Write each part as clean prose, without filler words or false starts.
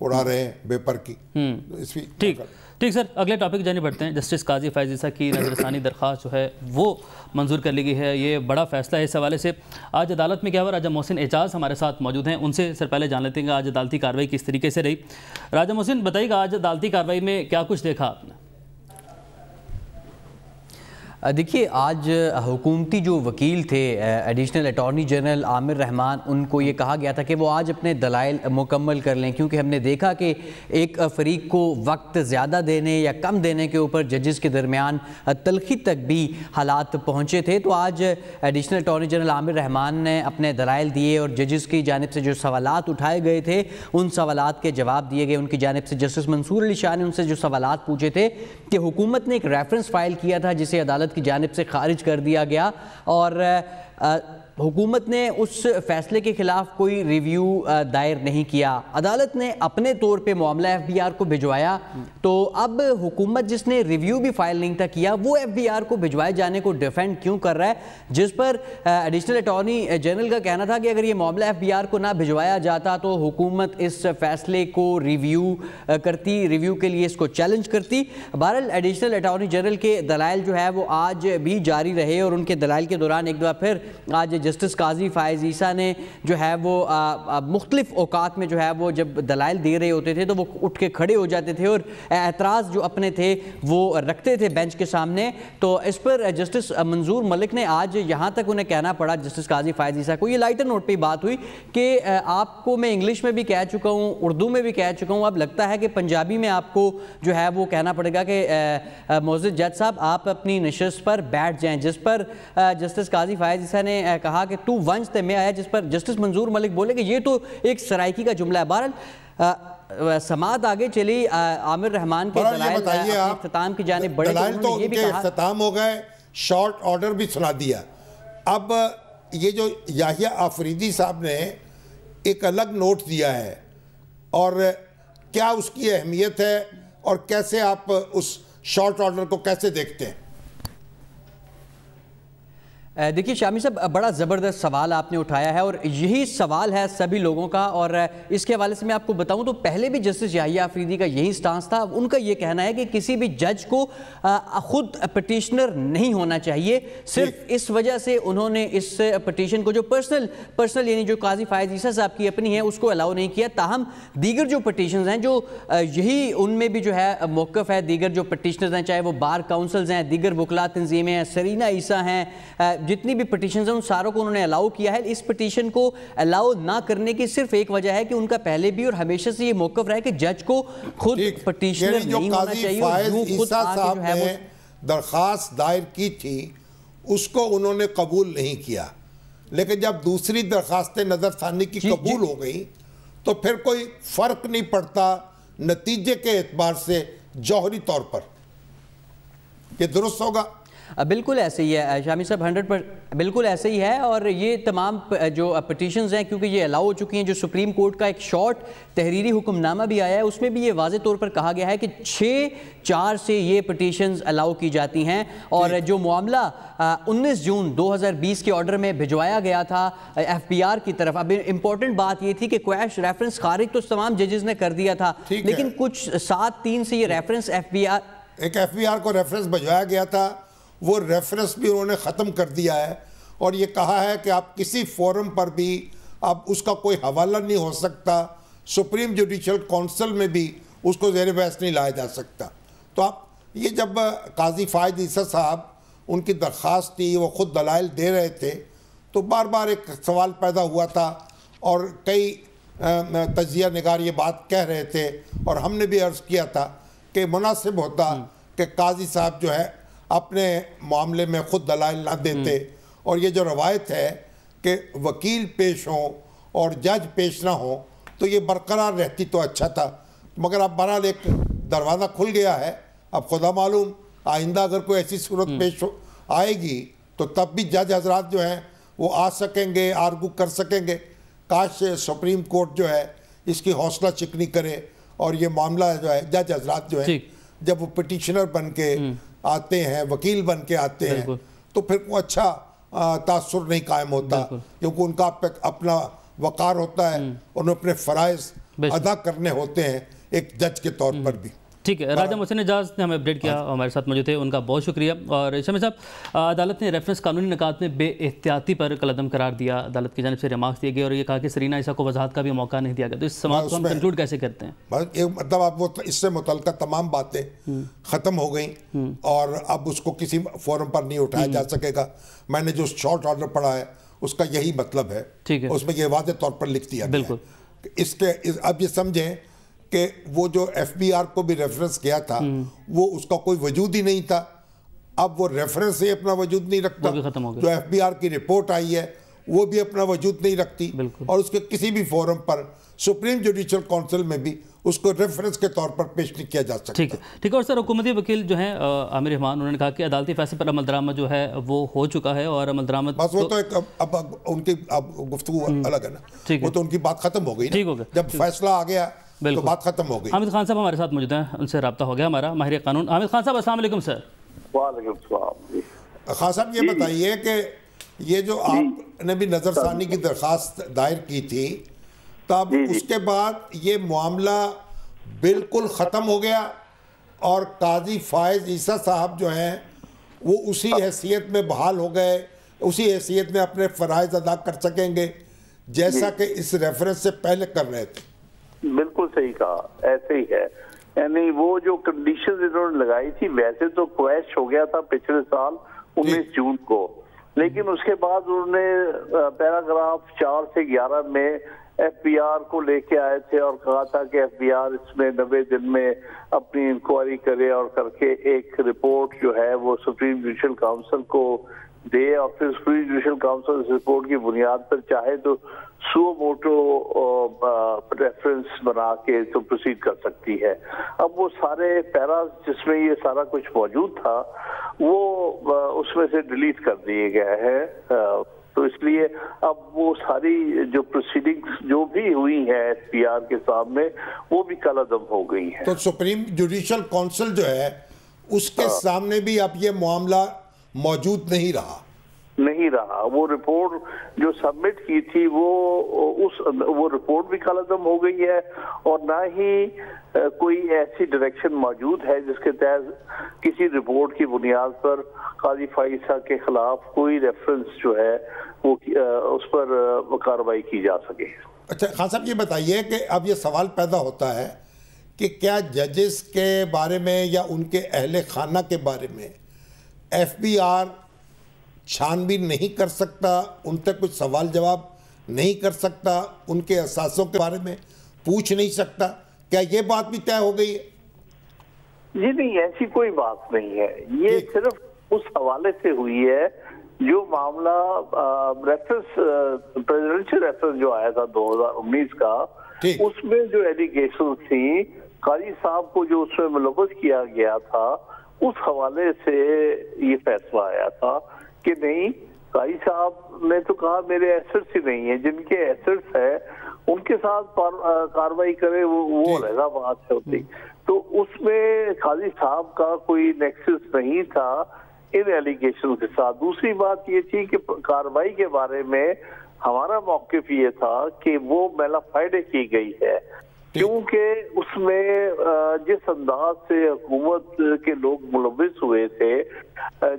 اڑا رہے ہیں پیپر کی. ٹھیک سر، اگلے ٹاپک جانے بڑھتے ہیں. جسٹس قاضی فائز عیسیٰ کی نظر ثانی درخواست جو ہے وہ منظور کر لی گئی ہے. یہ بڑا فیصلہ ہے. اس حوالے سے آج عدالت میں کیا ہوا؟ راجہ محسن اعجاز ہمارے ساتھ موجود ہیں. ان سے سر پہلے جان لیتے ہیں کہ آج عدالتی کارروائی کس طریقے سے رہی. راجہ محسن بتائیے گا آج عدالتی کارروائی میں کیا کچھ دیکھا آپ نے؟ دیکھیے، آج حکومتی جو وکیل تھے ایڈیشنل اٹارنی جنرل عامر رحمان، ان کو یہ کہا گیا تھا کہ وہ آج اپنے دلائل مکمل کر لیں، کیونکہ ہم نے دیکھا کہ ایک فریق کو وقت زیادہ دینے یا کم دینے کے اوپر ججز کے درمیان تلخی تک بھی حالات پہنچے تھے. تو آج ایڈیشنل اٹارنی جنرل عامر رحمان نے اپنے دلائل دیے اور ججز کی جانب سے جو سوالات اٹھائے گئے تھے ان سوالات کے جواب دیے گئے. ان کی جانب سے جسٹس منصور علی شاہ نے ان سے جو سوالات پوچھے تھے کہ حکومت نے ایک ریفرنس فائل کیا تھا جسے عدالت کی جانب سے خارج کر دیا گیا، اور حکومت نے اس فیصلے کے خلاف کوئی ریویو دائر نہیں کیا. عدالت نے اپنے طور پہ معاملہ ایف بی آر کو بھجوایا. تو اب حکومت جس نے ریویو بھی فائل نہیں تھا کیا، وہ ایف بی آر کو بھجوائے جانے کو ڈیفینڈ کیوں کر رہا ہے، جس پر ایڈیشنل اٹارنی جنرل کا کہنا تھا کہ اگر یہ معاملہ ایف بی آر کو نہ بھجوایا جاتا تو حکومت اس فیصلے کو ریویو کرتی، ریویو کے لیے اس کو چیلنج کرتی. بہرحال ایڈیشنل اٹارنی جنرل کے دلائل جو ہے وہ آج بھی جاری رہے، اور ان کے دلائل کے دوران ایک دفعہ پھر آج جسٹس قاضی فائز عیسیٰ نے جو ہے وہ مختلف اوقات میں جو ہے وہ جب دلائل دے رہے ہوتے تھے تو وہ اٹھ کے کھڑے ہو جاتے تھے اور اعتراض جو اپنے تھے وہ رکھتے تھے بینچ کے سامنے. تو اس پر جسٹس منظور ملک نے آج یہاں تک انہیں کہنا پڑا جسٹس قاضی فائز عیسیٰ کو، یہ لائٹر نوٹ پہ بات ہوئی کہ آپ کو میں انگلش میں بھی کہہ چکا ہوں، اردو میں بھی کہہ چکا ہوں، اب لگتا ہے کہ پنجابی میں آپ کو جو ہے وہ کہنا پڑے گا کہ معزز جج صاحب آپ اپنی نشست پر بیٹھ جائیں. جس پر جسٹس قاضی فائز عیسیٰ نے کہا کہ تو ونج تے میں آیا، جس پر جسٹس منظور ملک بولے کہ یہ تو ایک سرائکی کا جملہ ہے. بہرحال سماعت آگے چلی. عامر رحمان کے دلائل اختتام کی جانب بڑھے، دلائل تو ان کے اختتام ہو گئے، شارٹ آرڈر بھی سنا دیا. اب یہ جو یحییٰ آفریدی صاحب نے ایک الگ نوٹ دیا ہے، اور کیا اس کی اہمیت ہے اور کیسے آپ اس شارٹ آرڈر کو کیسے دیکھتے ہیں؟ دیکھیے شامی صاحب، بڑا زبردست سوال آپ نے اٹھایا ہے، اور یہی سوال ہے سبھی لوگوں کا. اور اس کے حوالے سے میں آپ کو بتاؤں تو پہلے بھی جسٹس یحییٰ آفریدی کا یہی سٹانس تھا. ان کا یہ کہنا ہے کہ کسی بھی جج کو خود پٹیشنر نہیں ہونا چاہیے. صرف اس وجہ سے انہوں نے اس پٹیشن کو جو پرسنل یعنی جو قاضی فائز عیسیٰ صاحب کی اپنی ہے اس کو الاؤ نہیں کیا. تاہم دیگر جو پٹیشنز ہیں جو یہی ان میں بھی جو ہے موقف ہے، دیگر جو پٹیشنرز ہیں چاہے وہ بار کاؤنسلز ہیں، دیگر وکلا تنظیمیں ہیں، سرینا عیسیٰ ہیں، جتنی بھی پٹیشنز ہیں ان ساروں کو انہوں نے الاؤ کیا ہے. اس پٹیشن کو الاؤ نہ کرنے کی صرف ایک وجہ ہے کہ ان کا پہلے بھی اور ہمیشہ سے یہ موقف رہا ہے کہ جج کو خود پٹیشنر نہیں ہونا چاہیے. فائز عیسیٰ صاحب نے درخواست دائر کی تھی اس کو انہوں نے قبول نہیں کیا، لیکن جب دوسری درخواستیں نظر ثانی کی قبول ہو گئی تو پھر کوئی فرق نہیں پڑتا نتیجے کے اعتبار سے جوہری طور پر. یہ درست ہوگا؟ بالکل ایسے ہی ہے شامی صاحب، 100% بالکل ایسے ہی ہے. اور یہ تمام جو پٹیشنز ہیں کیونکہ یہ الاؤ ہو چکی ہیں، جو سپریم کورٹ کا ایک شارٹ تحریری حکم نامہ بھی آیا ہے اس میں بھی یہ واضح طور پر کہا گیا ہے کہ 6/4 سے یہ پٹیشنز الاؤ کی جاتی ہیں. اور جو معاملہ 19 جون 2020 کے آرڈر میں بھجوایا گیا تھا ایف بی آر کی طرف، اب امپورٹنٹ بات یہ تھی کہ کویش ریفرنس خارج تو تمام ججز نے کر دیا تھا، لیکن کچھ 7/3 سے یہ ریفرنس ایف بی آر کو ریفرنس بھجوایا گیا تھا، وہ ریفرنس بھی انہوں نے ختم کر دیا ہے. اور یہ کہا ہے کہ آپ کسی فورم پر بھی اب اس کا کوئی حوالہ نہیں ہو سکتا، سپریم جوڈیشل کونسل میں بھی اس کو زیر بحث نہیں لایا جا سکتا. تو آپ یہ جب قاضی فائز عیسیٰ صاحب ان کی درخواست تھی، وہ خود دلائل دے رہے تھے، تو بار بار ایک سوال پیدا ہوا تھا اور کئی تجزیہ نگار یہ بات کہہ رہے تھے، اور ہم نے بھی عرض کیا تھا کہ مناسب ہوتا کہ قاضی صاحب جو ہے اپنے معاملے میں خود دلائل نہ دیتے. اور یہ جو روایت ہے کہ وکیل پیش ہوں اور جج پیش نہ ہوں تو یہ برقرار رہتی تو اچھا تھا. مگر اب بہرحال ایک دروازہ کھل گیا ہے. اب خدا معلوم آئندہ اگر کوئی ایسی صورت پیش آئے گی تو تب بھی جج حضرات جو ہیں وہ آ سکیں گے، آرگو کر سکیں گے. کاش سپریم کورٹ جو ہے اس کی حوصلہ چکنی کرے اور یہ معاملہ جو ہے جج حضرات جو ہے جب وہ پٹیشنر بن کے آتے ہیں، وکیل بن کے آتے ہیں، تو پھر وہ اچھا تاثر نہیں قائم ہوتا، کیونکہ ان کا اپنا وقار ہوتا ہے، انہیں اپنے فرائض ادا کرنے ہوتے ہیں ایک جج کے طور پر بھی. ٹھیک ہے, راجہ محسن اعجاز نے ہمیں اپڈیٹ کیا, ہمارے ساتھ موجود تھے, ان کا بہت شکریہ. اور شامی صاحب, عدالت نے ریفرنس قانونی نکات میں بے احتیاطی پر قلعدم قرار دیا. عدالت کی جانب سے ریمارکس دیے گئے اور یہ کہا کہ سرینا عیسیٰ کو وضاحت کا بھی موقع نہیں دیا گیا. تو اس سماعت کو ہم کنکلوڈ کیسے کرتے ہیں؟ مطلب اب وہ اس سے متعلقہ تمام باتیں ختم ہو گئیں اور اب اس کو کسی فورم پر نہیں اٹھایا جا سکے گا. میں نے جو شارٹ آرڈر پڑھا ہے اس کا یہی مطلب ہے, اس میں یہ واضح طور پر لکھ دیا گیا ہے. اس کے اب یہ سمجھیں کہ وہ جو ایف بی آر کو بھی ریفرنس کیا تھا وہ اس کا کوئی وجود ہی نہیں تھا. اب وہ ریفرنس ہی اپنا وجود نہیں رکھتا. جو ایف بی آر کی رپورٹ آئی ہے وہ بھی اپنا وجود نہیں رکھتی, اور اس کے کسی بھی فورم پر سپریم جوڈیشل کونسل میں بھی اس کو ریفرنس کے طور پر پیش نہیں کیا جا سکتا. ٹھیک ہے. اور سر, حکومتی وکیل جو ہیں عامر رحمان, انہوں نے کہا کہ عدالتی فیصلے پر عمل درآمد جو ہے وہ ہو چکا ہے, اور عمل درآمد بس وہ تو ایک اب ان کی گفتگو الگ ہے نا, وہ تو ان کی بات ختم ہو گئی نا. جب فیصلہ آ گیا تو بات ختم ہو گئی. حامد خان صاحب ہمارے ساتھ موجود ہیں, ان سے رابطہ ہو گیا ہمارا, ماہر قانون. حامد خان صاحب السلام علیکم. سر وعلیکم السلام. خان صاحب یہ بتائیے کہ یہ جو آپ نے بھی نظر ثانی کی درخواست دائر کی تھی, تب اس کے بعد یہ معاملہ بالکل ختم ہو گیا اور قاضی فائز عیسیٰ صاحب جو ہیں وہ اسی حیثیت میں بحال ہو گئے, اسی حیثیت میں اپنے فرائض ادا کر سکیں گے جیسا کہ اس ریفرنس سے پہلے کر رہے تھے؟ بالکل صحیح کہا, ایسے ہی ہے. یعنی وہ جو کنڈیشنز انہوں نے لگائی تھی ویسے تو کویش ہو گیا تھا پچھلے سال 19 جون کو, لیکن اس کے بعد انہوں نے پیراگراف 4 سے 11 میں ایف بی آر کو لے کے آئے تھے اور کہا تھا کہ ایف بی آر اس میں 90 دن میں اپنی انکوائری کرے اور کر کے ایک رپورٹ جو ہے وہ سپریم جوڈیشل کاؤنسل کو دے, اور پھر سپریم جوڈیشل کاؤنسل اس رپورٹ کی بنیاد پر چاہے تو سو موٹو ریفرنس بنا کے تو پروسیڈ کر سکتی ہے. اب وہ سارے پیراز جس میں یہ سارا کچھ موجود تھا وہ اس میں سے ڈیلیٹ کر دیے گئے ہیں, تو اس لیے اب وہ ساری جو پروسیڈنگز جو بھی ہوئی ہیں ایس پی آر کے سامنے وہ بھی کل عدم ہو گئی ہیں. تو سپریم جوڈیشل کونسل جو ہے اس کے سامنے بھی اب یہ معاملہ موجود نہیں رہا. وہ رپورٹ جو سبمٹ کی تھی وہ رپورٹ بھی کل عدم ہو گئی ہے, اور نہ ہی کوئی ایسی ڈائریکشن موجود ہے جس کے تحت کسی رپورٹ کی بنیاد پر قاضی فائز عیسیٰ کے خلاف کوئی ریفرنس جو ہے وہ اس پر کارروائی کی جا سکے. اچھا خان صاحب, یہ بتائیے کہ اب یہ سوال پیدا ہوتا ہے کہ کیا ججز کے بارے میں یا ان کے اہل خانہ کے بارے میں ایف بی آر چھان بین نہیں کر سکتا, ان سے کچھ سوال جواب نہیں کر سکتا, ان کے احساسوں کے بارے میں پوچھ نہیں سکتا؟ کیا یہ بات بھی طے ہو گئی ہے؟ جی نہیں, ایسی کوئی بات نہیں ہے. یہ صرف اس حوالے سے ہوئی ہے جو معاملہ ریفرنس پریزیڈنشل ریفرنس جو آیا تھا 2019 کا, اس میں جو ایلیگیشن تھی قاضی صاحب کو جو اس میں ملوث کیا گیا تھا, اس حوالے سے یہ فیصلہ آیا تھا کہ نہیں, قاضی صاحب نے تو کہا میرے ایسٹس ہی نہیں ہیں, جن کے ایسٹس ہیں ان کے ساتھ کاروائی کرے وہ علیحدہ بات ہوتی. تو اس میں قاضی صاحب کا کوئی نیکسس نہیں تھا ان ایلیگیشن کے ساتھ. دوسری بات یہ تھی کہ کاروائی کے بارے میں ہمارا موقف یہ تھا کہ وہ میلا فائڈے کی گئی ہے, کیونکہ اس میں جس انداز سے حکومت کے لوگ ملوث ہوئے تھے,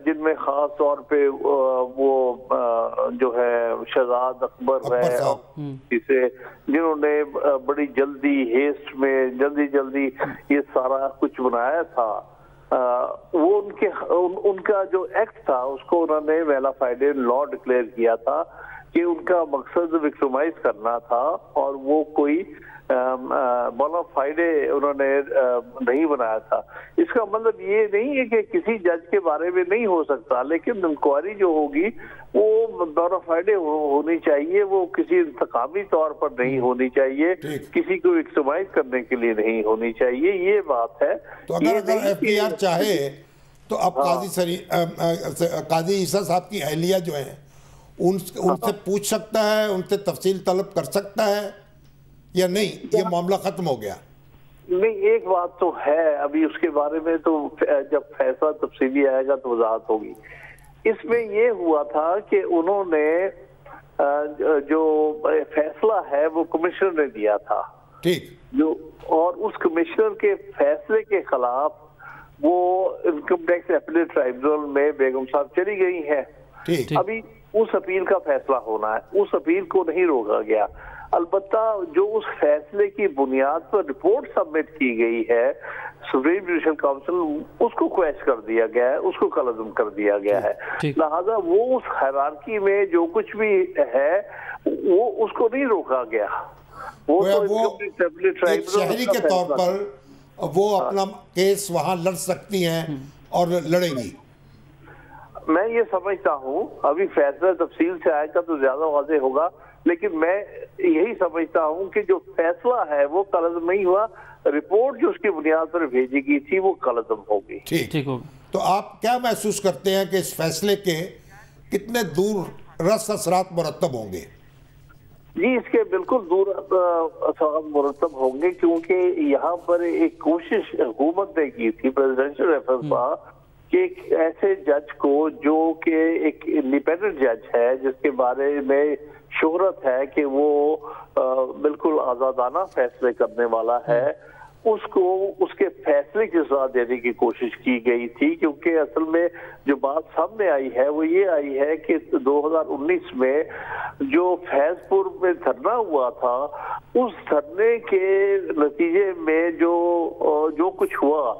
جن میں خاص طور پہ وہ جو ہے شہزاد اکبر ہے, جنہوں نے بڑی جلدی ہیسٹ میں جلدی یہ سارا کچھ بنایا تھا, وہ ان کا جو ایکٹ تھا اس کو انہوں نے میلا فائڈے لا ڈکلیئر کیا تھا کہ ان کا مقصد وکٹمائز کرنا تھا, اور وہ کوئی بونا فائڈے انہوں نے نہیں بنایا تھا. اس کا مطلب یہ نہیں ہے کہ کسی جج کے بارے میں نہیں ہو سکتا, لیکن انکوائری جو ہوگی وہ بونا فائڈے ہونی چاہیے, وہ کسی انتقامی طور پر نہیں ہونی چاہیے, کسی کو وکٹمائز کرنے کے لیے نہیں ہونی چاہیے. یہ بات ہے. تو اگر ایف بی آر چاہے تو اب قاضی عیسیٰ صاحب کی اہلیہ جو ہیں ان سے پوچھ سکتا ہے, ان سے تفصیل طلب کر سکتا ہے یا نہیں, یہ معاملہ ختم ہو گیا؟ نہیں, ایک بات تو ہے, ابھی اس کے بارے میں تو جب فیصلہ تفصیلی آئے گا تو وضاحت ہوگی. اس میں یہ ہوا تھا کہ انہوں نے جو فیصلہ ہے وہ کمشنر نے دیا تھا, ٹھیک. جو اور اس کمشنر کے فیصلے کے خلاف وہ انکم ٹیکس اپیلیٹ ٹرائبونل میں بیگم صاحب چلی گئی ہیں. ابھی اس اپیل کا فیصلہ ہونا ہے, اس اپیل کو نہیں روکا گیا. البتہ جو اس فیصلے کی بنیاد پر رپورٹ سبمٹ کی گئی ہے سپریم جوڈیشل کاؤنسل, اس کو کویش کر دیا گیا ہے, اس کو کلعدم کر دیا گیا ہے. لہذا وہ اس ہیرارکی میں جو کچھ بھی ہے وہ اس کو نہیں روکا گیا. وہ ایک شہری کے طور پر وہ اپنا کیس وہاں لڑ سکتی ہیں اور لڑیں گی. میں یہ سمجھتا ہوں, ابھی فیصلہ تفصیل سے آئے گا تو زیادہ واضح ہوگا, لیکن میں یہی سمجھتا ہوں کہ جو فیصلہ ہے وہ کلعدم نہیں ہوا, رپورٹ جو اس کی بنیاد پر بھیجی گئی تھی وہ کلعدم ہوگی. ٹھیک. تو آپ کیا محسوس کرتے ہیں کہ اس فیصلے کے کتنے دور رس اثرات مرتب ہوں گے؟ جی اس کے بالکل دور اثرات مرتب ہوں گے, کیونکہ یہاں پر ایک کوشش حکومت نے کی تھی پریزیڈنشل ریفرنس پر کہ ایک ایسے جج کو جو کہ ایک انڈیپینڈنٹ جج ہے, جس کے بارے میں شہرت ہے کہ وہ بالکل آزادانہ فیصلے کرنے والا ہے, اس کو اس کے فیصلے کی سزا دینے کی کوشش کی گئی تھی. کیونکہ اصل میں جو بات سامنے آئی ہے وہ یہ آئی ہے کہ 2019 میں جو فیض پور میں دھرنا ہوا تھا, اس دھرنے کے نتیجے میں جو کچھ ہوا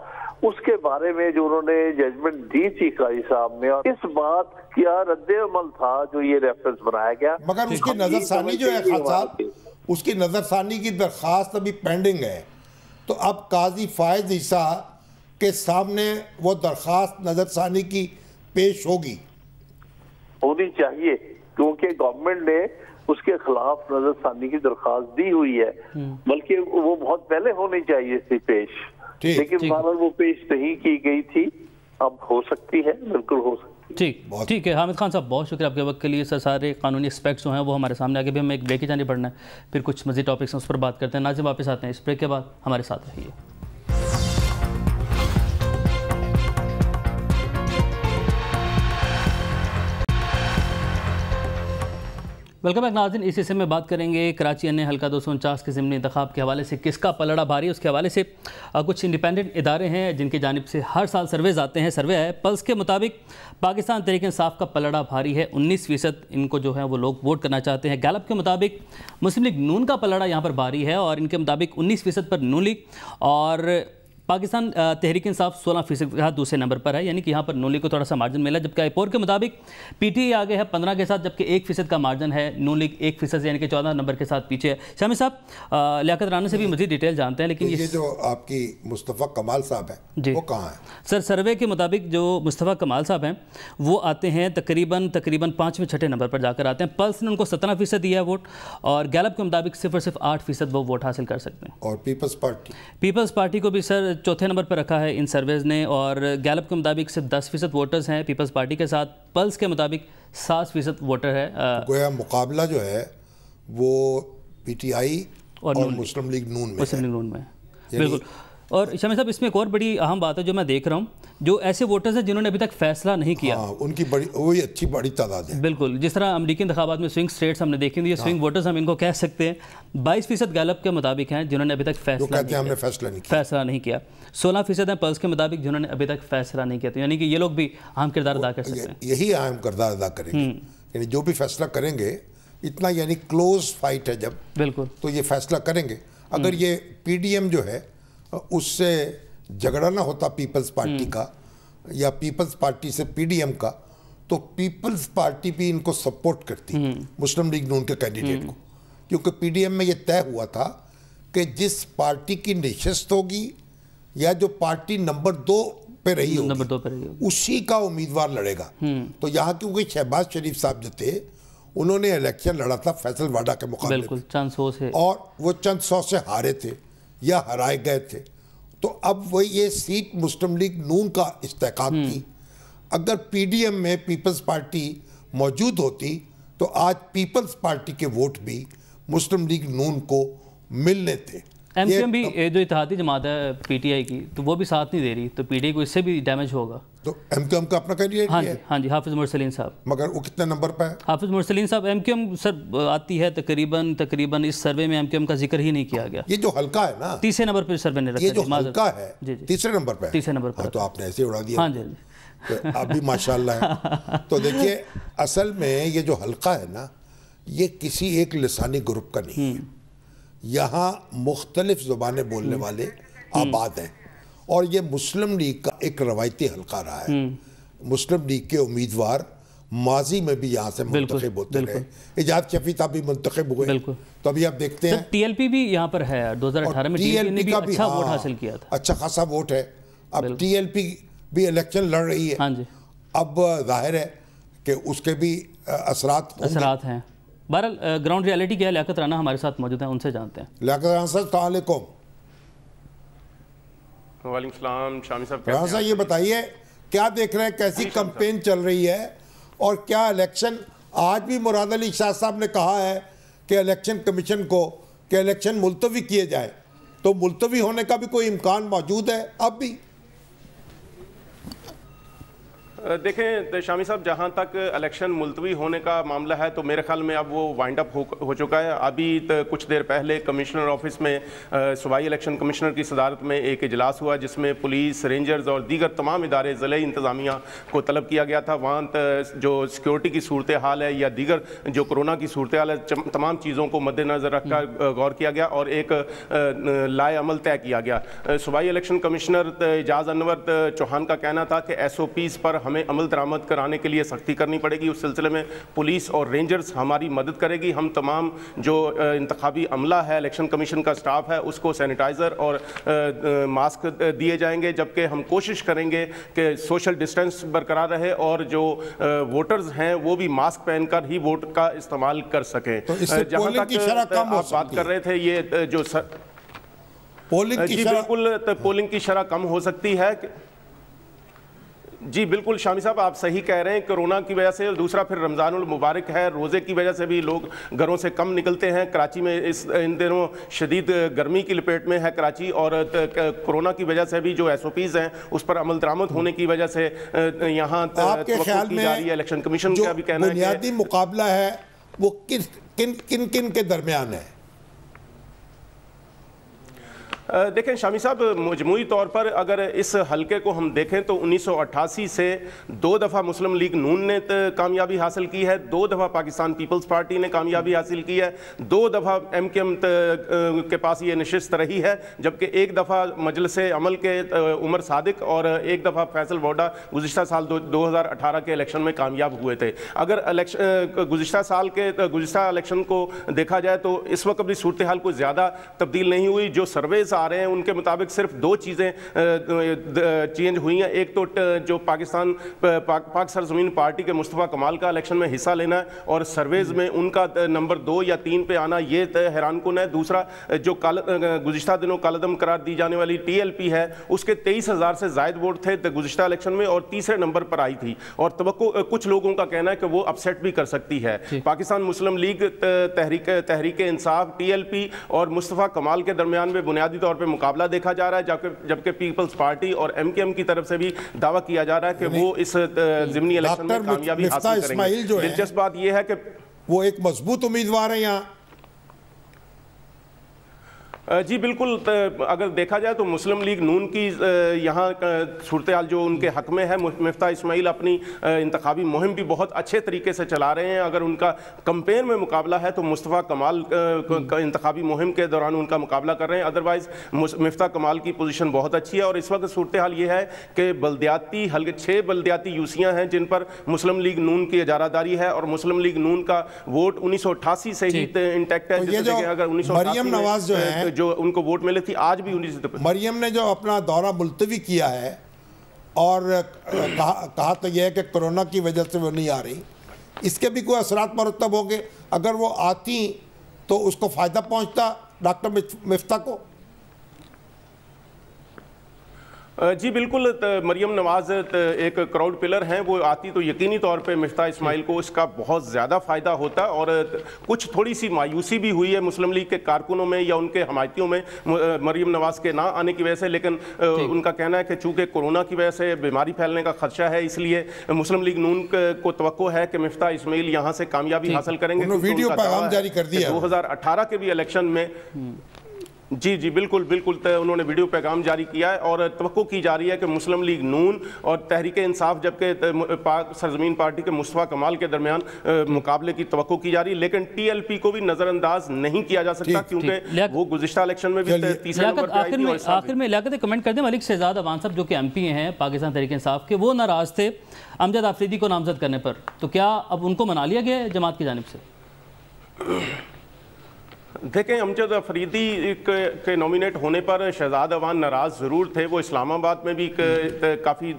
اس کے بارے میں جو انہوں نے ججمنٹ دی تھی قاضی صاحب نے, اور اس بات کیا رد عمل تھا جو یہ ریفرنس بنایا گیا. مگر اس کی نظر ثانی جو ہے خان صاحب, اس کی نظر ثانی کی درخواست ابھی پینڈنگ ہے, تو اب قاضی فائز عیسیٰ کے سامنے وہ درخواست نظر ثانی کی پیش ہونی چاہیے, کیونکہ گورنمنٹ نے اس کے خلاف نظر ثانی کی درخواست دی ہوئی ہے, بلکہ وہ بہت پہلے ہونی چاہیے تھی پیش, لیکن بہرحال وہ پیش نہیں کی گئی تھی. اب ہو سکتی ہے, بالکل ہو سکتی ہے. ٹھیک ہے حامد خان صاحب, بہت شکریہ آپ کے وقت کے لیے. سارے قانونی اسپیکٹس جو ہیں وہ ہمارے سامنے آگے بھی ہمیں ایک بریک کی جانب بڑھنا ہے, پھر کچھ مزید ٹاپکس ہیں اس پر بات کرتے ہیں. ناظرین واپس آتے ہیں اس بریک کے بعد, ہمارے ساتھ رہیے. ویلکم بیک ناظرین. اس حصے میں بات کریں گے کراچی این حلقہ 249 کے ضمنی انتخاب کے حوالے سے کس کا پلڑا بھاری ہے. اس کے حوالے سے کچھ انڈیپینڈنٹ ادارے ہیں جن کی جانب سے ہر سال سرویز آتے ہیں. سروے ہے پلس کے مطابق پاکستان تحریک انصاف کا پلڑا بھاری ہے, 19% ان کو جو ہے وہ لوگ ووٹ کرنا چاہتے ہیں. گیلپ کے مطابق مسلم لیگ نون کا پلڑا یہاں پر بھاری ہے, اور ان کے مطابق 19% پر نون لیگ, اور پاکستان تحریک انصاف 16% کے ساتھ دوسرے نمبر پر ہے, یعنی کہ یہاں پر نون لیگ کو تھوڑا سا مارجن ملا. جبکہ ایپور کے مطابق پی ٹی آئی آگے ہے 15 کے ساتھ, جبکہ 1% کا مارجن ہے. نون لیگ 1% یعنی کہ 14 نمبر کے ساتھ پیچھے ہے. شامی صاحب لیاقت رانا سے بھی مزید ڈیٹیل جانتے ہیں, لیکن یہ جو آپ کی مصطفیٰ کمال صاحب ہیں وہ کہاں ہیں؟ سر سروے کے مطابق جو مصطفیٰ کمال صاحب ہیں وہ آتے ہیں تقریباً 5ویں-6 نمبر پر جا کر آتے ہیں. پلس نے ان کو 17% دیا ہے ووٹ, اور گیلپ کے مطابق صرف اور صرف 8% وہ ووٹ حاصل کر سکتے ہیں. اور پیپلز پارٹی کو بھی سر چوتھے نمبر پر رکھا ہے ان سرویز نے, اور گیلپ کے مطابق صرف 10% ووٹرز ہیں پیپلز پارٹی کے ساتھ. پلس کے مطابق 7% ووٹر ہے. گویا مقابلہ جو ہے وہ پی ٹی آئی اور مسلم لیگ نون میں ہے. بالکل. اور شامی صاحب اس میں ایک اور بڑی اہم بات ہے جو میں دیکھ رہا ہوں, جو ایسے ووٹرز ہیں جنہوں نے ابھی تک فیصلہ نہیں کیا, ان کی وہی اچھی بڑی تعداد ہے. بالکل, جس طرح امریکی انتخابات میں سوئنگ سٹیٹس ہم نے دیکھی ہوئی, یہ سوئنگ ووٹرز ہم ان کو کہہ سکتے ہیں. 22% گیلپ کے مطابق ہیں جنہوں نے ابھی تک فیصلہ نہیں کیا. 16% ہیں پلس کے مطابق جنہوں نے ابھی تک فیصلہ نہیں کیا. یعنی کہ یہ لوگ بھی اہم کردار ادا کر سکتے ہیں. یہی اہم کردار ادا کریں گے, یعنی جو بھی فیصلہ کریں گے, اتنا یعنی کلوز فائٹ ہے جب, بالکل, تو یہ فیصلہ کریں گے. اگر یہ پی ڈی ایم جو ہے اس سے جھگڑا نہ ہوتا پیپلز پارٹی کا, یا پیپلز پارٹی سے پی ڈی ایم کا, تو پیپلز پارٹی بھی ان کو سپورٹ کرتی مسلم لیگ نون کے کینڈیڈیٹ کو. کیونکہ پی ڈی ایم میں یہ طے ہوا تھا کہ جس پارٹی کی نشست ہوگی یا جو پارٹی نمبر 2 پہ رہی ہوگی اسی کا امیدوار لڑے گا. تو یہاں کیونکہ شہباز شریف صاحب جو تھے انہوں نے الیکشن لڑا تھا فیصل واڈا کے مقابلے میں, اور وہ چند سو سے ہارے تھے یا ہرائے گئے تھے. تو اب وہ یہ سیٹ مسلم لیگ نون کا استحقاق تھی. اگر پی ڈی ایم میں پیپلز پارٹی موجود ہوتی تو آج پیپلز پارٹی کے ووٹ بھی مسلم لیگ نون کو ملنے تھے. ایم کیو ایم بھی جو اتحادی جماعت ہے پی ٹی آئی کی, تو وہ بھی ساتھ نہیں دے رہی, تو پی ٹی آئی کو اس سے بھی ڈیمیج ہوگا. تو ایم کیو ایم کا اپنا کینڈیڈیٹ ہے؟ ہاں جی حافظ مرسلین صاحب. مگر وہ کتنے نمبر پہ ہے؟ حافظ مرسلین صاحب ایم کیو ایم سر آتی ہے تقریباً اس سروے میں ایم کیو ایم کا ذکر ہی نہیں کیا گیا. یہ جو حلقہ ہے نا تیسرے نمبر پہ سروے نے رکھا. یہ جو حلقہ ہے تیسرے نمبر پہ. تیسرے نمبر پہ. تو آپ نے ایسے اڑا دیا. ہاں جی اب بھی ماشاءاللہ ہے. تو دیکھیے اصل میں یہ جو حلقہ ہے نا یہ کسی ایک لسانی گروپ کا نہیں ہے. یہاں مختلف زبانیں بولنے والے آباد ہیں اور یہ مسلم لیگ کا ایک روایتی حلقہ رہا ہے. مسلم لیگ کے امیدوار ماضی میں بھی یہاں سے منتخب ہوتے رہے. ایجاد شفیع صاحب بھی منتخب ہوئے. تو ابھی آپ دیکھتے ہیں ٹی ایل پی بھی یہاں پر ہے 2018 میں. ٹی ایل پی نے بھی اچھا ووٹ حاصل کیا تھا. اچھا خاصا ووٹ ہے. اب ٹی ایل پی بھی الیکشن لڑ رہی ہے. اب ظاہر ہے کہ اس کے بھی اثرات ہیں. بہرحال گراؤنڈ ریالٹی کیا ہے. لیاقت رانا ہمارے ساتھ موجود ہیں, ان سے جانتے ہیں. لیاقت رانا صاحب السلام علیکم. وعلیکم السلام. شامی صاحب رانا صاحب یہ بتائیے کیا دیکھ رہے ہیں, کیسی کمپین چل رہی ہے اور کیا الیکشن, آج بھی مراد علی شاہ صاحب نے کہا ہے کہ الیکشن کمیشن کو کہ الیکشن ملتوی کیے جائے, تو ملتوی ہونے کا بھی کوئی امکان موجود ہے اب بھی؟ دیکھیں شامی صاحب, جہاں تک الیکشن ملتوی ہونے کا معاملہ ہے تو میرے خیال میں اب وہ وائنڈ اپ ہو چکا ہے. ابھی کچھ دیر پہلے کمشنر آفس میں صوبائی الیکشن کمشنر کی صدارت میں ایک اجلاس ہوا جس میں پولیس, رینجرز اور دیگر تمام ادارے ضلعی انتظامیہ کو طلب کیا گیا تھا. وہاں جو سیکیورٹی کی صورتحال ہے یا دیگر جو کرونا کی صورتحال ہے, تمام چیزوں کو مد نظر رکھ کر غور کیا گیا اور ایک لائے عمل طے کیا گیا. صوبائی الیکشن کمشنر اعجاز انور چوہان کا کہنا تھا کہ ایس او پیز پر ہمیں عمل درآمد کرانے کے لیے سختی کرنی پڑے گی. اس سلسلے میں پولیس اور رینجرز ہماری مدد کرے گی. ہم تمام جو انتخابی عملہ ہے, الیکشن کمیشن کا سٹاف ہے, اس کو سینیٹائزر اور ماسک دیے جائیں گے, جبکہ ہم کوشش کریں گے کہ سوشل ڈسٹینس برقرار رہے اور جو ووٹرز ہیں وہ بھی ماسک پہن کر ہی ووٹ کا استعمال کر سکیں. جہاں تک آپ بات کر رہے تھے یہ جو جی بالکل پولنگ کی شرح کم ہو سکتی ہے. جی بالکل شامی صاحب آپ صحیح کہہ رہے ہیں. کرونا کی وجہ سے, دوسرا پھر رمضان المبارک ہے, روزے کی وجہ سے بھی لوگ گھروں سے کم نکلتے ہیں. کراچی میں ان دنوں شدید گرمی کی لپیٹ میں ہے کراچی, اور کرونا کی وجہ سے بھی جو ایس او پیز ہیں اس پر عمل درآمد ہونے کی وجہ سے یہاں توقع کی جا رہی ہے. الیکشن کمیشن کا بھی کہنا ہے کہ بنیادی مقابلہ ہے وہ کن کے درمیان ہے؟ دیکھیں شامی صاحب, مجموعی طور پر اگر اس حلقے کو ہم دیکھیں تو 1988 سے 2 دفعہ مسلم لیگ نون نے کامیابی حاصل کی ہے, 2 دفعہ پاکستان پیپلز پارٹی نے کامیابی حاصل کی ہے, 2 دفعہ ایم کیو ایم کے پاس یہ نشست رہی ہے, جبکہ 1 دفعہ مجلس عمل کے عمر صادق اور 1 دفعہ فیصل ووڈا گزشتہ سال 2018 کے الیکشن میں کامیاب ہوئے تھے. اگر گزشتہ سال کے گزشتہ الیکشن کو دیکھا جائے تو اس وقت بھی صورتحال کوئی زیادہ تبدیل نہیں ہوئی. جو سرویز آ رہے ہیں ان کے مطابق صرف 2 چیزیں چینج ہوئی ہیں. ایک تو جو پاک سرزمین پارٹی کے مصطفیٰ کمال کا الیکشن میں حصہ لینا ہے اور سرویز میں ان کا نمبر 2 یا 3 پہ آنا, یہ حیران کن ہے. دوسرا جو گزشتہ دنوں کالعدم قرار دی جانے والی ٹی ایل پی ہے اس کے 23,000 سے زائد ووٹ تھے گزشتہ الیکشن میں اور تیسرے نمبر پر آئی تھی, اور توقع کچھ لوگوں کا کہنا ہے کہ وہ اپسیٹ بھی کر سکتی ہے. پاکستان مسلم league, Tehreek Insaf, T L P اور مصطفیٰ کمال کے درمیان میں بنیادی طور پہ مقابلہ دیکھا جا رہا ہے, جبکہ پیپلز پارٹی اور ایم کیو ایم کی طرف سے بھی دعویٰ کیا جا رہا ہے کہ وہ اس ضمنی الیکشن میں کامیابی حاصل کریں گے. دلچسپ بات یہ ہے کہ وہ ایک مضبوط امیدوار ہیں یہاں. جی بالکل, اگر دیکھا جائے تو مسلم لیگ نون کی یہاں صورتحال جو ان کے حق میں ہے, مفتاح اسماعیل اپنی انتخابی مہم بھی بہت اچھے طریقے سے چلا رہے ہیں. اگر ان کا کمپین میں مقابلہ ہے تو مصطفیٰ کمال کا انتخابی مہم کے دوران ان کا مقابلہ کر رہے ہیں. ادروائز مفتاح کمال کی پوزیشن بہت اچھی ہے, اور اس وقت صورتحال یہ ہے کہ بلدیاتی حلقے 6 بلدیاتی یوسیاں ہیں جن پر مسلم لیگ نون کی اجارہ داری ہے, اور مسلم لیگ نون کا ووٹ 1988 سے ہی انٹیکٹ ہے. جیسے کہ اگر 1988 جو ان کو ووٹ ملے تھی, آج بھی مریم نے جو اپنا دورہ ملتوی کیا ہے اور کہا تو یہ ہے کہ کرونا کی وجہ سے وہ نہیں آ رہی, اس کے بھی کوئی اثرات مرتب ہوں گے؟ اگر وہ آتی تو اس کو فائدہ پہنچتا ڈاکٹر مفتاح کو؟ جی بالکل، مریم نواز ایک کراؤڈ پلر ہیں، وہ آتی تو یقینی طور پہ مفتاح اسماعیل کو اس کا بہت زیادہ فائدہ ہوتا، اور کچھ تھوڑی سی مایوسی بھی ہوئی ہے مسلم لیگ کے کارکنوں میں یا ان کے حمایتیوں میں مریم نواز کے نہ آنے کی وجہ سے، لیکن ان کا کہنا ہے کہ چونکہ کورونا کی وجہ سے بیماری پھیلنے کا خدشہ ہے، اس لیے مسلم لیگ نون کو توقع ہے کہ مفتاح اسماعیل یہاں سے کامیابی حاصل کریں گے۔ ویڈیو پیغام جاری کر دیا 2018 کے بھی الیکشن میں جی بالکل انہوں نے ویڈیو پیغام جاری کیا ہے، اور توقع کی جا رہی ہے کہ مسلم لیگ نون اور تحریک انصاف جبکہ پاک سرزمین پارٹی کے مصطفیٰ کمال کے درمیان مقابلے کی توقع کی جا رہی ہے، لیکن ٹی ایل پی کو بھی نظر انداز نہیں کیا جا سکتا کیونکہ وہ گزشتہ الیکشن میں بھی تیسرے نمبر پہ آئی تھی۔ آخر میں لیاقت کمنٹ کر دیں، ملک شہزاد اوان صاحب جو کہ ایم پی ہیں پاکستان تحریک انصاف کے، وہ ناراض تھے امجد آفریدی کو نامزد کرنے پر، تو کیا اب ان کو منا لیا گیا ہے جماعت کی جانب سے؟ دیکھیں، امجد آفریدی کے نومینیٹ ہونے پر شہزاد اوان ناراض ضرور تھے، وہ اسلام آباد میں بھی کافی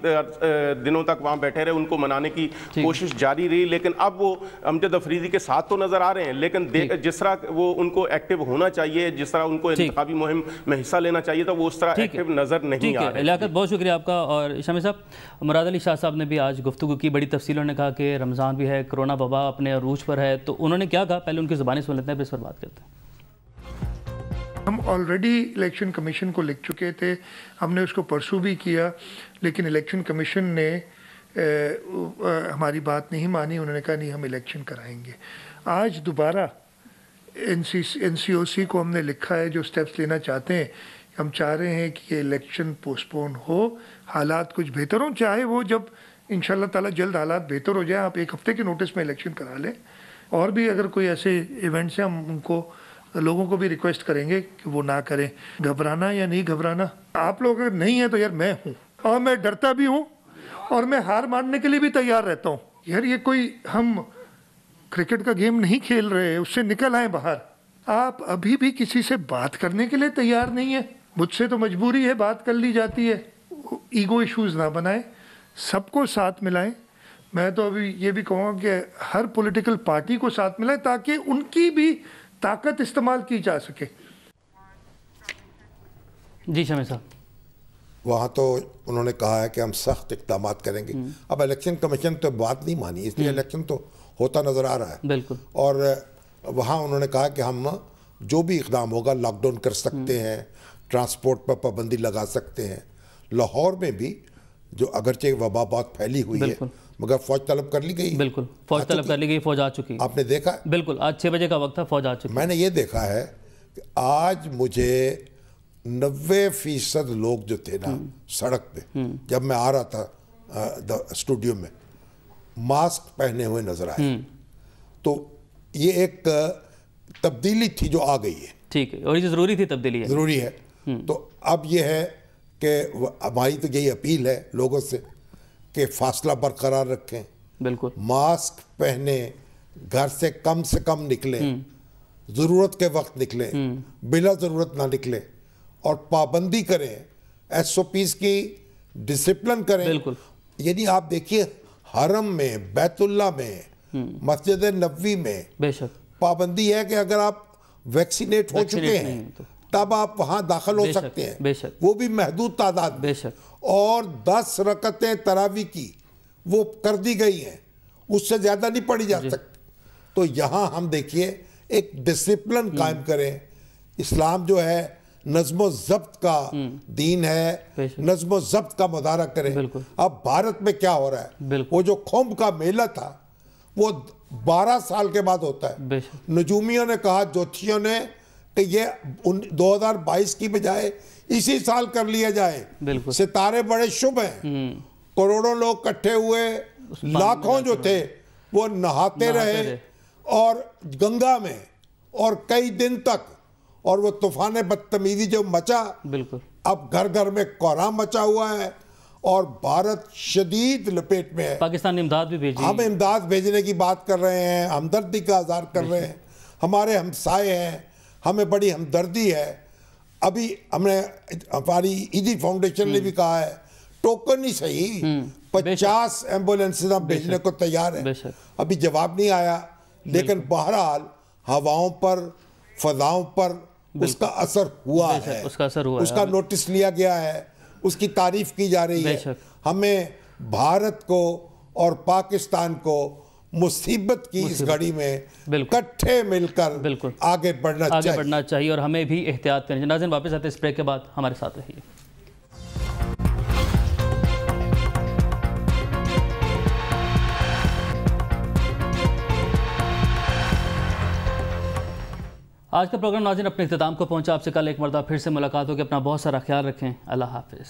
دنوں تک وہاں بیٹھے رہے، ان کو منانے کی کوشش جاری رہی، لیکن اب وہ امجد آفریدی کے ساتھ تو نظر آ رہے ہیں، لیکن جس طرح وہ ان کو ایکٹیو ہونا چاہیے، جس طرح ان کو انتخابی مہم میں حصہ لینا چاہیے تھا، وہ اس طرح ایکٹیو نظر نہیں آ رہے۔ لیاقت بہت شکریہ آپ کا۔ اور شامی صاحب، مراد علی شاہ صاحب نے بھی آج گفتگو کی، بڑی تفصیلوں نے کہا کہ رمضان بھی ہے، کرونا وبا اپنے عروج پر ہے، تو انہوں نے کیا کہا، پہلے ان کی زبانی سن لیتے ہیں پھر اس پر بات کرتے ہیں۔ ہم آلریڈی الیکشن کمیشن کو لکھ چکے تھے، ہم نے اس کو پرسو بھی کیا، لیکن الیکشن کمیشن نے ہماری بات نہیں مانی، انہوں نے کہا نہیں ہم الیکشن کرائیں گے۔ آج دوبارہ این سی او سی کو ہم نے لکھا ہے جو سٹیپس لینا چاہتے ہیں، ہم چاہ رہے ہیں کہ یہ الیکشن پوسٹ پون ہو، حالات کچھ بہتر ہوں، چاہے وہ جب انشاءاللہ تعالی جلد حالات بہتر ہو جائیں، آپ 1 ہفتے کے نوٹس میں الیکشن کرا لیں، اور بھی اگر کوئی ایسے ایونٹس ہیں ہم ان کو لوگوں کو بھی ریکویسٹ کریں گے کہ وہ نہ کریں۔ گھبرانا یا نہیں گھبرانا، آپ لوگ اگر نہیں ہیں تو یار میں ہوں، اور میں ڈرتا بھی ہوں، اور میں ہار ماننے کے لیے بھی تیار رہتا ہوں۔ یار یہ کوئی ہم کرکٹ کا گیم نہیں کھیل رہے، اس سے نکل آئیں باہر۔ آپ ابھی بھی کسی سے بات کرنے کے لیے تیار نہیں ہیں، مجھ سے تو مجبوری ہے، بات کر لی جاتی ہے۔ ایگو ایشوز نہ بنائیں، سب کو ساتھ ملائیں۔ میں تو ابھی یہ بھی کہوں گا کہ ہر پولیٹیکل پارٹی کو ساتھ ملائیں تاکہ ان کی بھی طاقت استعمال کی جا سکے۔ جی شامی صاحب، وہاں تو انہوں نے کہا ہے کہ ہم سخت اقدامات کریں گے۔ اب الیکشن کمیشن تو بات نہیں مانی، اس لیے الیکشن تو ہوتا نظر آ رہا ہے بالکل، اور وہاں انہوں نے کہا کہ ہم جو بھی اقدام ہوگا لاک ڈاؤن کر سکتے ہیں، ٹرانسپورٹ پر پابندی لگا سکتے ہیں۔ لاہور میں بھی جو اگرچہ وبا بہت پھیلی ہوئی ہے مگر فوج طلب کر لی گئی، بالکل فوج طلب کر لی گئی، فوج آ چکی، آپ نے دیکھا؟ بالکل، آج 6 بجے کا وقت تھا، فوج آ چکی۔ میں نے یہ دیکھا ہے کہ آج مجھے 90% لوگ جو تھے نا سڑک پہ، جب میں آ رہا تھا اسٹوڈیو میں، ماسک پہنے ہوئے نظر آئے، تو یہ ایک تبدیلی تھی جو آ گئی ہے۔ ٹھیک ہے، اور یہ ضروری تھی، تبدیلی ہے، ضروری ہے۔ تو اب یہ ہے کہ ہماری تو یہی اپیل ہے لوگوں سے کہ فاصلہ برقرار رکھیں، بالکل ماسک پہنیں، گھر سے کم نکلیں، ضرورت کے وقت نکلیں، بلا ضرورت نہ نکلیں، اور پابندی کریں، ایس او پیز کی ڈسپلن کریں۔ بالکل، یعنی آپ دیکھیے حرم میں، بیت اللہ میں، مسجد نبوی میں بے شک پابندی ہے کہ اگر آپ ویکسینیٹ ہو چکے ہیں تب آپ وہاں داخل ہو سکتے ہیں، بے شک، وہ بھی محدود تعداد میں، بے شک، اور 10 رکعتیں تراویح کی وہ کر دی گئی ہیں، اس سے زیادہ نہیں پڑھی جا سکتی۔ تو یہاں ہم دیکھیے ایک ڈسپلن قائم کریں۔ اسلام جو ہے نظم و ضبط کا دین ہے، نظم و ضبط کا مظاہرہ کریں۔ اب بھارت میں کیا ہو رہا ہے، وہ جو کھمب کا میلہ تھا وہ 12 سال کے بعد ہوتا ہے۔ نجومیوں نے کہا، جوتشیوں نے، کہ یہ 2022 کی بجائے اسی سال کر لیا جائے۔ ستارے بڑے شبھ ہیں، کروڑوں لوگ کٹھے ہوئے، لاکھوں جو تھے وہ نہاتے رہے اور گنگا میں، اور کئی دن تک، اور وہ طوفان بدتمیزی جو مچا، اب گھر گھر میں کوہرام مچا ہوا ہے، اور بھارت شدید لپیٹ میں ہے۔ پاکستان نے امداد بھی بھیجی، ہم امداد بھیجنے کی بات کر رہے ہیں، ہمدردی کا اظہار کر رہے ہیں، ہمارے ہمسائے ہیں، ہمیں بڑی ہمدردی ہے۔ ابھی ہم نے، ہماری ایدی فاؤنڈیشن نے بھی کہا ہے ٹوکن ہی صحیح 50 ایمبولینسز ہم بھیجنے کو تیار ہیں۔ ابھی جواب نہیں آیا، لیکن بہرحال ہواؤں پر، فضاؤں پر اس کا اثر ہوا ہے، اس کا نوٹس لیا گیا ہے۔ اس کی تعریف کی جا رہی ہے. ہمیں بھارت کو اور پاکستان کو مصیبت کی اس گھڑی میں کٹھے مل کر آگے بڑھنا چاہیے اور ہمیں بھی احتیاط کرنی چاہیے. ناظرین واپس آتے ہیں اس بریک کے بعد، ہمارے ساتھ رہیے. آج کا پروگرام ناظرین اپنے اختتام کو پہنچا. آپ سے کل ایک مرتبہ پھر سے ملاقات ہوگی. اپنا بہت سارا خیال رکھیں. اللہ حافظ.